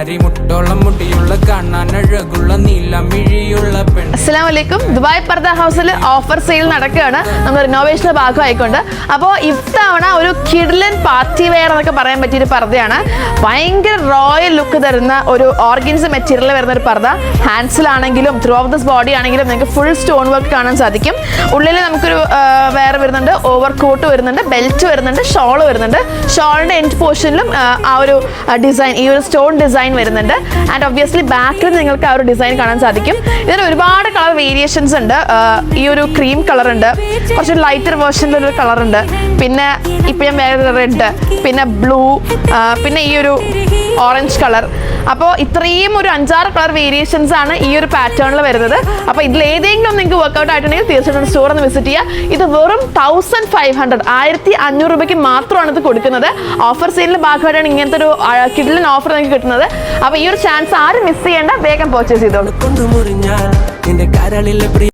കിന്നാരി മുട്ടോളം മുടിയുള്ള കാണാനഴകുള്ള നീലമിഴിയുള്ള പെൺ. അസ്സലാമു അലൈക്കും. ദുബായ് പർദ ഹൗസിൽ ഓഫർ സെയിൽ നടക്കുകയാണ് നമ്മൾ റിനോവേഷന്റെ ഭാഗമായിക്കൊണ്ട്. അപ്പോൾ ഇത്തവണ ഒരു കിഡ്ലൻ പാർട്ടി വെയർ എന്നൊക്കെ പറയാൻ പറ്റിയൊരു പർദ്ദയാണ്. ഭയങ്കര റോയൽ ലുക്ക് തരുന്ന ഒരു ഓർഗൻസ മെറ്റീരിയൽ വരുന്ന ഒരു പർദ്ദ. ഹാൻഡ്സിലാണെങ്കിലും ത്രൂ ഔട്ട് ദിസ് ബോഡി ആണെങ്കിലും നിങ്ങൾക്ക് ഫുൾ സ്റ്റോൺ വർക്ക് കാണാൻ സാധിക്കും. ഉള്ളിൽ നമുക്കൊരു വെയർ വരുന്നുണ്ട്, ഓവർ കോട്ട് വരുന്നുണ്ട്, ബെൽറ്റ് വരുന്നുണ്ട്, ഷോൾ വരുന്നുണ്ട്. ഷോളിന്റെ എൻഡ് പോർഷനിലും ആ ഒരു ഡിസൈൻ, ഈ ഒരു സ്റ്റോൺ ഡിസൈൻ വരുന്നുണ്ട്. ആൻഡ് ഒബ്വിയസ്ലി ബാക്കിൽ നിങ്ങൾക്ക് ആ ഒരു ഡിസൈൻ കാണാൻ സാധിക്കും. ഇതിന് ഒരുപാട് കളർ വേരിയേഷൻസ് ഉണ്ട്. ഈ ഒരു ക്രീം കളർ ഉണ്ട്, കുറച്ച് ലൈറ്റർ വേർഷനിലൊരു കളർ ഉണ്ട്, പിന്നെ ഇപ്പം ഞാൻ വേറെ റെഡ്, പിന്നെ ബ്ലൂ, പിന്നെ ഈ ഒരു ഓറഞ്ച് കളർ. അപ്പോൾ ഇത്രയും ഒരു 5-6 കളർ വേരിയേഷൻസ് ആണ് ഈ ഒരു പാറ്റേണിൽ വരുന്നത്. അപ്പോൾ ഇതിൽ ഏതെങ്കിലും നിങ്ങൾക്ക് വർക്ക്ഔട്ട് ആയിട്ടുണ്ടെങ്കിൽ തീർച്ചയായിട്ടും സ്റ്റോർ ഒന്ന് വിസിറ്റ് ചെയ്യുക. ഇത് വെറും 1500 1500 രൂപയ്ക്ക് മാത്രമാണ് ഇത് കൊടുക്കുന്നത്. ഓഫർ സെയിലിന്റെ ഭാഗമായിട്ടാണ് ഇങ്ങനത്തെ ഒരു കിഡ്ലൻ ഓഫർ നിങ്ങൾക്ക് കിട്ടുന്നത്. അപ്പോൾ ഈ ഒരു ചാൻസ് ആരും മിസ് ചെയ്യേണ്ട, വേഗം പർച്ചേസ് ചെയ്തോളൂ.